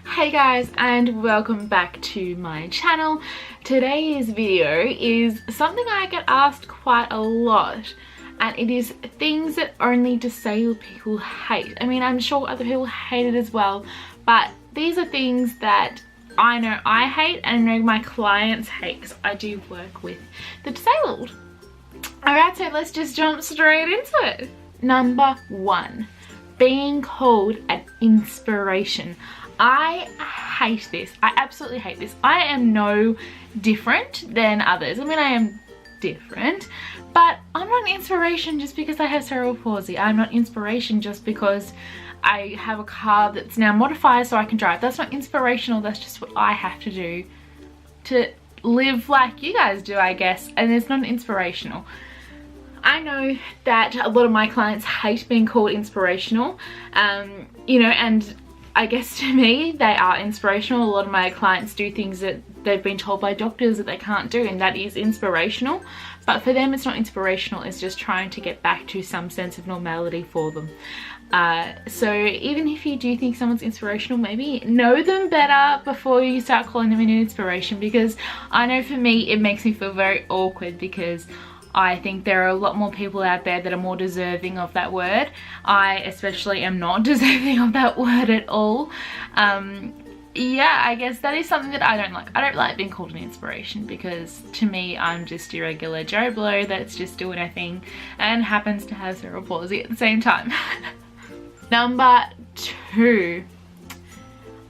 Hey guys, and welcome back to my channel. Today's video is something I get asked quite a lot, and it is things that only disabled people hate. I mean, I'm sure other people hate it as well, but these are things that I know I hate and I know my clients hate because I do work with the disabled. Alright, so let's just jump straight into it. Number one, being called an inspiration. I hate this. I absolutely hate this. I am no different than others. I mean, I am different, but I'm not an inspiration just because I have cerebral palsy. I'm not inspiration just because I have a car that's now modified so I can drive. That's not inspirational. That's just what I have to do to live like you guys do, I guess, and it's not inspirational. I know that a lot of my clients hate being called inspirational, you know, and I guess to me they are inspirational. A lot of my clients do things that they've been told by doctors that they can't do, and that is inspirational, but for them it's not inspirational. It's just trying to get back to some sense of normality for them. So even if you do think someone's inspirational, maybe know them better before you start calling them an inspiration, because I know for me it makes me feel very awkward, because I think there are a lot more people out there that are more deserving of that word. I especially am not deserving of that word at all. Yeah, I guess that is something that I don't like. I don't like being called an inspiration, because to me I'm just your regular Joe Blow that's just doing a thing and happens to have cerebral palsy at the same time. Number two,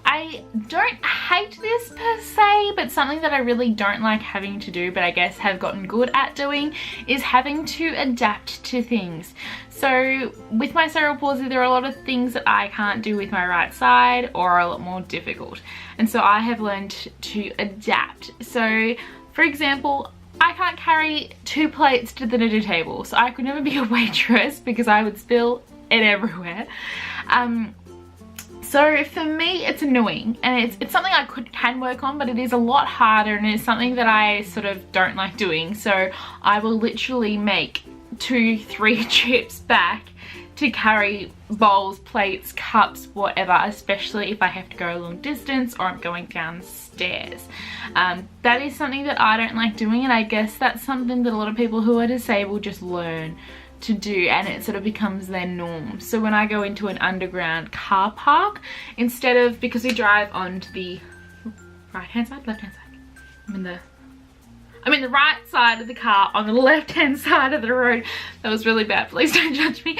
I don't hate this per se, but something that I really don't like having to do, but I guess have gotten good at doing, is having to adapt to things. So with my cerebral palsy, there are a lot of things that I can't do with my right side or are a lot more difficult. And so I have learned to adapt. So for example, I can't carry 2 plates to the dinner table, so I could never be a waitress because I would spill it everywhere. So for me it's annoying, and it's something I can work on, but it is a lot harder, and it's something that I sort of don't like doing. So I will literally make 2-3 trips back to carry bowls, plates, cups, whatever, especially if I have to go a long distance or I'm going downstairs. That is something that I don't like doing, and I guess that's something that a lot of people who are disabled just learn to do, and it sort of becomes their norm. So when I go into an underground car park, instead of, because we drive onto the right hand side, left hand side, I'm in the right side of the car on the left hand side of the road. That was really bad, please don't judge me.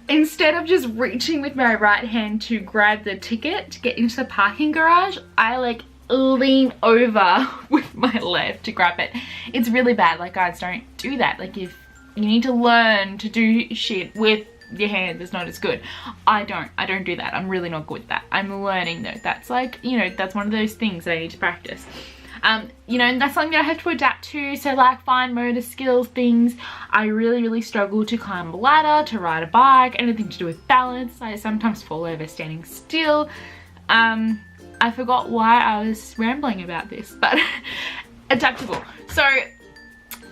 Instead of just reaching with my right hand to grab the ticket to get into the parking garage, I like lean over with my left to grab it. It's really bad. Like, guys, don't do that. Like, if you need to learn to do shit with your hands, it's not as good. I don't do that. I'm really not good at that. I'm learning though. That's like, you know, that's one of those things that I need to practice. You know, and that's something that I have to adapt to. So like fine motor skills things, I really struggle to climb a ladder, to ride a bike, anything to do with balance. I sometimes fall over standing still. I forgot why I was rambling about this, but adaptable. So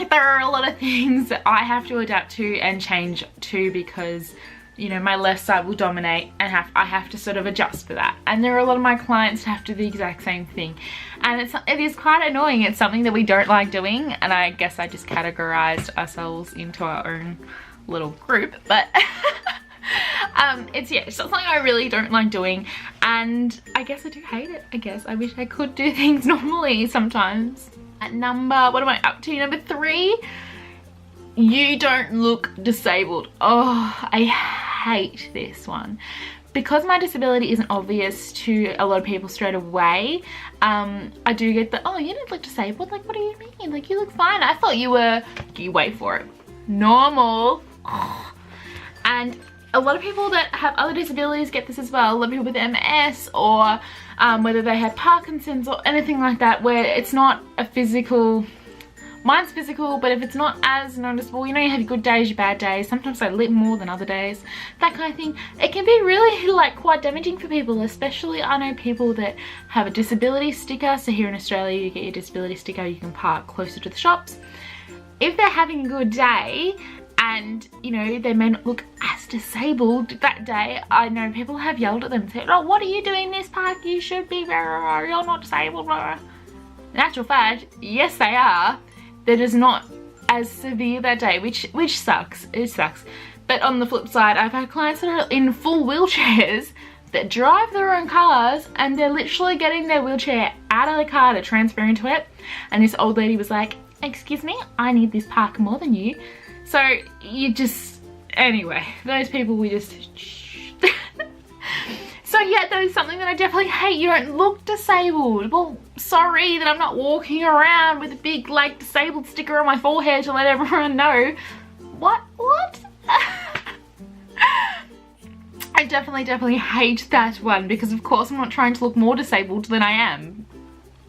there are a lot of things that I have to adapt to and change to, because, you know, my left side will dominate, and I have to sort of adjust for that. And there are a lot of my clients who have to do the exact same thing, and it is quite annoying. It's something that we don't like doing, and I guess I just categorized ourselves into our own little group, but it's something I really don't like doing, and I guess I do hate it. I guess I wish I could do things normally sometimes. At what am I up to? Number 3, you don't look disabled. Oh, I hate this one. Because my disability isn't obvious to a lot of people straight away, I do get the, oh, you don't look disabled. Like, what do you mean? Like, you look fine. I thought you were, you wait for it, normal. Oh. And a lot of people that have other disabilities get this as well. A lot of people with MS, or whether they have Parkinson's or anything like that, where it's not a physical, mine's physical, but if it's not as noticeable, you know, you have your good days, your bad days, sometimes I lit more than other days, that kind of thing, it can be really like quite damaging for people. Especially I know people that have a disability sticker. So here in Australia you get your disability sticker, you can park closer to the shops. If they're having a good day and you know, they may not look as disabled that day. I know people have yelled at them and said, oh, what are you doing in this park? You should be, you're not disabled. In actual fact, yes they are. They're just not as severe that day, which sucks. It sucks. But on the flip side, I've had clients that are in full wheelchairs that drive their own cars, and they're literally getting their wheelchair out of the car to transfer into it, and this old lady was like, excuse me, I need this park more than you. So you just, anyway, those people we just so yeah, that is something that I definitely hate. You don't look disabled. Well, sorry that I'm not walking around with a big like disabled sticker on my forehead to let everyone know. What I definitely hate that one, because of course I'm not trying to look more disabled than I am.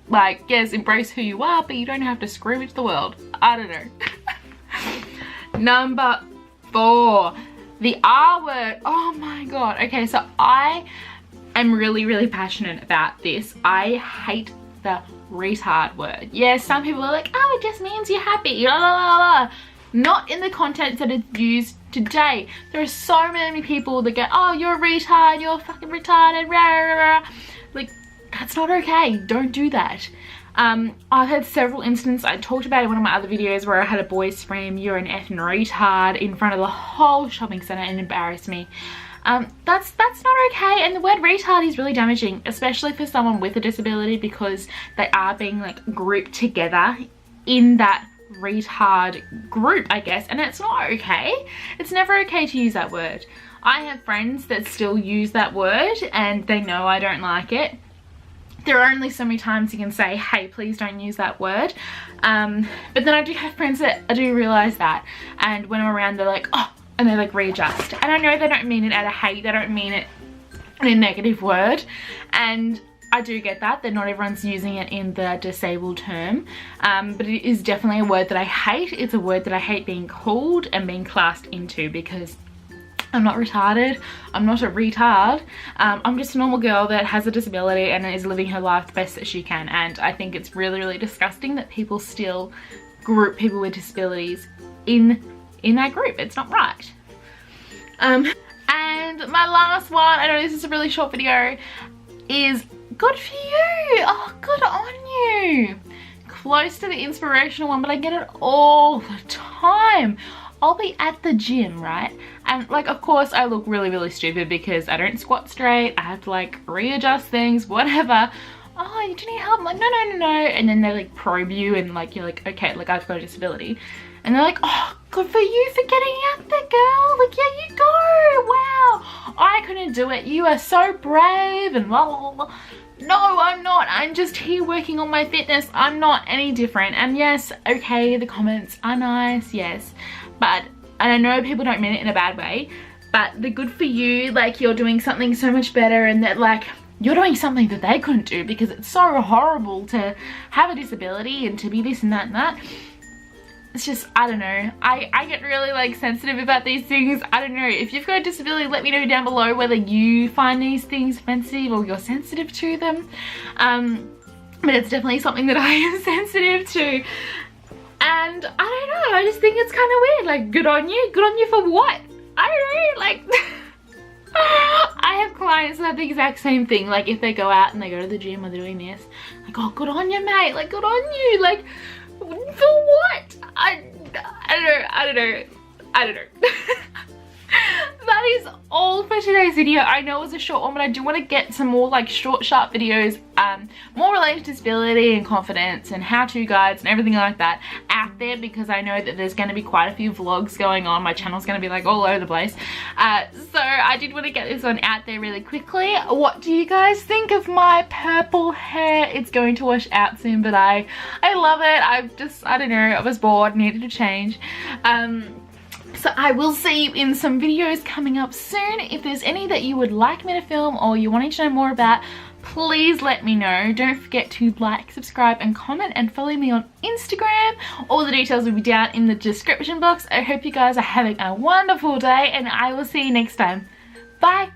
Like, yes, embrace who you are, but you don't have to scream it to the world. I don't know. Number 4, the R word. Oh my god. Okay, so I am really passionate about this. I hate the retard word. Yes, some people are like, oh, it just means you're happy. La, la, la, la. Not in the context that it's used today. There are so many people that go, oh, you're a retard, you're fucking retarded, rah, rah, rah. Like, that's not okay. Don't do that. I've had several instances, I talked about it in one of my other videos, where I had a boy scream, you're an effing retard, in front of the whole shopping centre and embarrassed me. That's not okay, and the word retard is really damaging, especially for someone with a disability, because they are being like grouped together in that retard group, I guess, and it's not okay. It's never okay to use that word. I have friends that still use that word and they know I don't like it. There are only so many times you can say, hey, please don't use that word. But then I do have friends that I do realise that, and when I'm around they're like, oh, and they like readjust. And I know they don't mean it out of hate, they don't mean it in a negative word, and I do get that not everyone's using it in the disabled term, but it is definitely a word that I hate. It's a word that I hate being called and being classed into, because I'm not retarded, I'm not a retard, I'm just a normal girl that has a disability and is living her life the best that she can. And I think it's really disgusting that people still group people with disabilities in that group. It's not right. And my last one, I know this is a really short video, is good for you. Oh, good on you. Close to the inspirational one, but I get it all the time. I'll be at the gym, right? And like, of course I look really stupid because I don't squat straight. I have to like readjust things, whatever. Oh, do you need help? I'm like, no. And then they like probe you and like, you're like, okay, like I've got a disability. And they're like, oh, good for you for getting out there, girl. Like, yeah, you go. Wow. I couldn't do it. You are so brave and blah, blah, blah. No, I'm not. I'm just here working on my fitness. I'm not any different. And yes, okay, the comments are nice, yes. But, and I know people don't mean it in a bad way, but the good for you, like you're doing something so much better, and that like you're doing something that they couldn't do, because it's so horrible to have a disability and to be this and that and that. It's just, I don't know. I get really like sensitive about these things. I don't know. If you've got a disability, let me know down below whether you find these things offensive or you're sensitive to them. But it's definitely something that I am sensitive to. And I don't know, I just think it's kind of weird. Like, good on you? Good on you for what? I don't know, like... I have clients that have the exact same thing. Like, if they go out and they go to the gym or they're doing this, like, oh, good on you, mate. Like, good on you. Like, for what? I don't know. That is all for today's video. I know it was a short one, but I do want to get some more like short, sharp videos, more related to disability and confidence and how-to guides and everything like that out there, because I know that there's going to be quite a few vlogs going on. My channel's going to be like all over the place. So I did want to get this one out there really quickly. What do you guys think of my purple hair? It's going to wash out soon, but I love it. I don't know, I was bored, needed a change. So I will see you in some videos coming up soon. If there's any that you would like me to film or you wanting to know more about, please let me know. Don't forget to like, subscribe and comment, and follow me on Instagram. All the details will be down in the description box. I hope you guys are having a wonderful day, and I will see you next time. Bye.